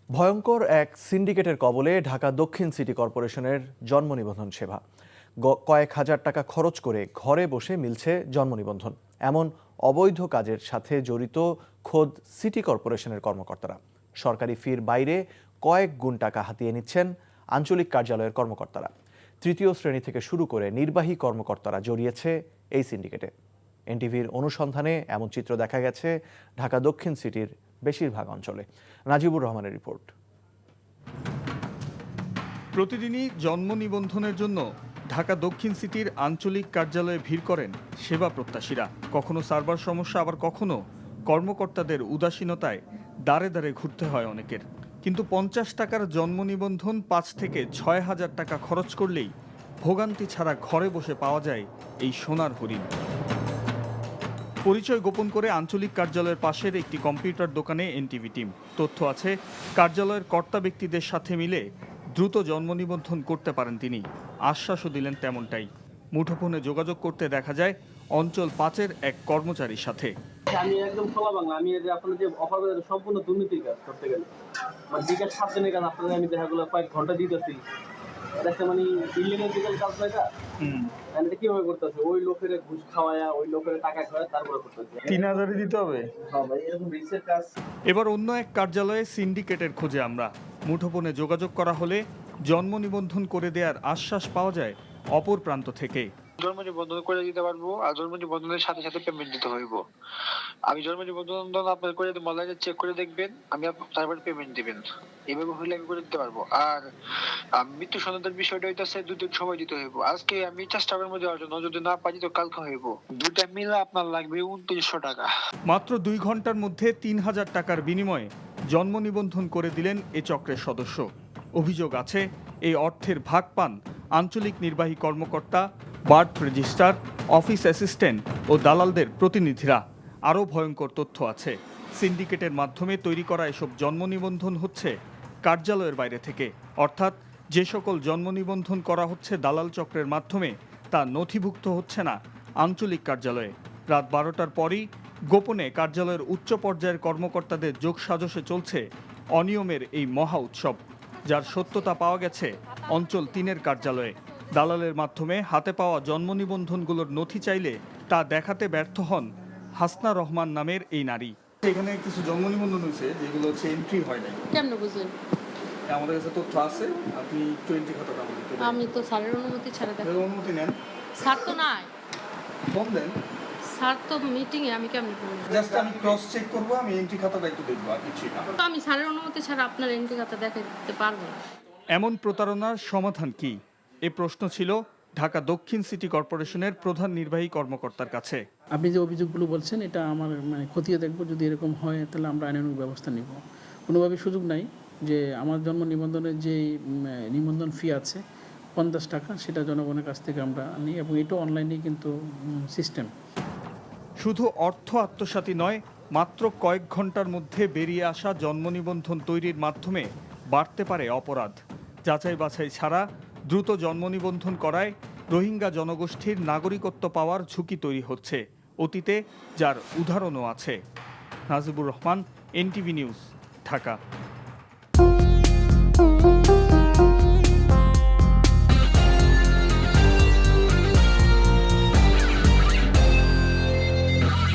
ভয়ঙ্কর এক সিন্ডিকেটের কবলে ঢাকা দক্ষিণ সিটি কর্পোরেশনের জন্ম নিবন্ধন সেবা। কয়েক হাজার টাকা খরচ করে ঘরে বসে মিলছে জন্ম নিবন্ধন। এমন অবৈধ কাজের সাথে জড়িত খোদ সিটি কর্পোরেশনের কর্মকর্তারা। সরকারি ফির বাইরে কয়েক গুণ টাকা হাতিয়ে নিচ্ছেন আঞ্চলিক কার্যালয়ের কর্মকর্তারা। তৃতীয় শ্রেণী থেকে শুরু করে নির্বাহী কর্মকর্তারা জড়িয়েছে এই সিন্ডিকেটে। এনটিভির অনুসন্ধানে এমন চিত্র দেখা গেছে ঢাকা দক্ষিণ সিটির বেশিরভাগ অঞ্চলে। নাজিবুর রহমানের রিপোর্ট। প্রতিদিনই জন্ম নিবন্ধনের জন্য ঢাকা দক্ষিণ সিটির আঞ্চলিক কার্যালয়ে ভিড় করেন সেবা প্রত্যাশীরা। কখনো সার্ভার সমস্যা, আবার কখনো কর্মকর্তাদের উদাসীনতায় দাঁড়ে দাঁড়ে ঘুরতে হয় অনেকের। কিন্তু 50 টাকার জন্ম নিবন্ধন 5 থেকে 6 হাজার টাকা খরচ করলেই ভোগান্তি ছাড়া ঘরে বসে পাওয়া যায় এই সোনার হরিণ। পরিচয় গোপন করে আঞ্চলিক কার্যালয়ের পাশের একটি কম্পিউটার দোকানে এনটিভি টিম। তথ্য আছে, কার্যালয়ের কর্তা ব্যক্তিদের সাথে মিলে দ্রুত জন্ম নিবন্ধন করতে পারেন তিনি। আশ্বাসও দিলেন তেমনটাই। মুঠোফোনে যোগাযোগ করতে দেখা যায় অঞ্চল 5-এর এক কর্মচারীর সাথে। আমি একদম খোলা বাংলা। আমি আপনার যে অফার করে সম্পূর্ণ দুর্নীতির কাজ করতে গেলে বিকাশ 7 দিনের কাজ আপনাদের আমি দেখাগুলো কয়েক ঘন্টা দিতেছি। এটা মানে ইলিগাল কাজ না এটা। এটা কিভাবে করতেছে? ওই লোকের ঘুষ খাওয়ায়া, ওই লোকের টাকা খাওয়ায় তারপরে করতেছে। 3000 দিতে হবে। হ্যাঁ ভাই, এরকম রিস্কের কাজ। এবার অন্য এক কার্যালয়ে সিন্ডিকেটের খোঁজে আমরা। মুঠোফোনে যোগাযোগ করা হলে জন্ম নিবন্ধন করে দেওয়ার আশ্বাস পাওয়া যায় অপর প্রান্ত থেকে। জন্ম নিবন্ধন করে দিতে পারবো, আর জন্ম নিবন্ধনের সাথে সাথে পেমেন্ট দিতে হইব। আমি জন্ম নিবন্ধন আপনার করে দেবো, অনলাইনে চেক করে দেখবেন, আমি তারপরে পেমেন্ট দিবেন। এইভাবে হইলে আমি করে দিতে পারবো। আর মৃত্যু সনদের বিষয়টা হইতেছে 2 দিন সময় দিতে হইব। আজকে আমি চেষ্টা করবো দেওয়ার জন্য, যদি না পারি তো কালকে হইব। দুটা মিলে আপনার লাগবে 2900 টাকা। মাত্র 2 ঘন্টার মধ্যে 3000 টাকার বিনিময়ে জন্ম নিবন্ধন করে দিলেন এ চক্রের সদস্য। অভিযোগ আছে, এই অর্থের ভাগ পান আঞ্চলিক নির্বাহী কর্মকর্তা, বার্থ রেজিস্ট্রার, অফিস অ্যাসিস্ট্যান্ট ও দালালদের প্রতিনিধিরা। আরও ভয়ঙ্কর তথ্য আছে, সিন্ডিকেটের মাধ্যমে তৈরি করা এসব জন্ম নিবন্ধন হচ্ছে কার্যালয়ের বাইরে থেকে। অর্থাৎ যে সকল জন্ম নিবন্ধন করা হচ্ছে দালাল চক্রের মাধ্যমে, তা নথিভুক্ত হচ্ছে না আঞ্চলিক কার্যালয়ে। রাত 12টার পরই গোপনে কার্যালয়ের উচ্চ পর্যায়ের কর্মকর্তাদের যোগসাজশে চলছে অনিয়মের এই মহা উৎসব, যার সত্যতা পাওয়া গেছে অঞ্চল 3-এর কার্যালয়ে। দালালের মাধ্যমে হাতে পাওয়া জন্ম নিবন্ধনগুলোর নথি চাইলে তা দেখাতে ব্যর্থ হন হাসনা রহমান নামের এই নারী। এখানে কিছু জন্ম নিবন্ধন হয়েছে যেগুলো হচ্ছে এন্ট্রি হয় নাই। কেমনে বুঝলেন? আমাদের কাছে তথ্য আছে, আপনি একটু এন্ট্রি খাতাটা আমাকে দেন। আমি তো স্যারের অনুমতি ছাড়া দেখো। অনুমতি নেন, স্যার তো নাই। ফোন দেন। স্যার তো মিটিংয়ে, আমি কেমনে করব? জাস্ট আমি ক্রস চেক করব, আমি এন্ট্রি খাতাটা একটু দেখব, আর কিছুই না। তো আমি স্যারের অনুমতি ছাড়া আপনার এন্ট্রি খাতা দেখাতে দিতে পারবো না। এমন প্রতারণার সমাধান কি? এ প্রশ্ন ছিল ঢাকা দক্ষিণ সিটি কর্পোরেশনের প্রধান নির্বাহী কর্মকর্তার কাছে। আপনি যে অভিযোগগুলো বলছেন, এটা আমার খতিয়ে দেখব। যদি এরকম হয় তাহলে আমরা আইনানুগ ব্যবস্থা নিব। কোনোভাবেই সুযোগ নাই যে আমার জন্ম নিবন্ধনের যে নিবন্ধন ফি আছে 50 টাকা, সেটা জনগণের কাছ থেকে আমরা নিই, এবং এটা অনলাইনে কিন্তু সিস্টেম। শুধু অর্থ আত্মসাৎই নয়, মাত্র কয়েক ঘন্টার মধ্যে বেরিয়ে আসা জন্ম নিবন্ধন তৈরির মাধ্যমে বাড়তে পারে অপরাধ। যাচাই বাছাই ছাড়া দ্রুত জন্ম নিবন্ধন করায় রোহিঙ্গা জনগোষ্ঠীর নাগরিকত্ব পাওয়ার ঝুঁকি তৈরি হচ্ছে অতীতে, যার উদাহরণও আছে। Najibur Rahman, NTV news, Dhaka.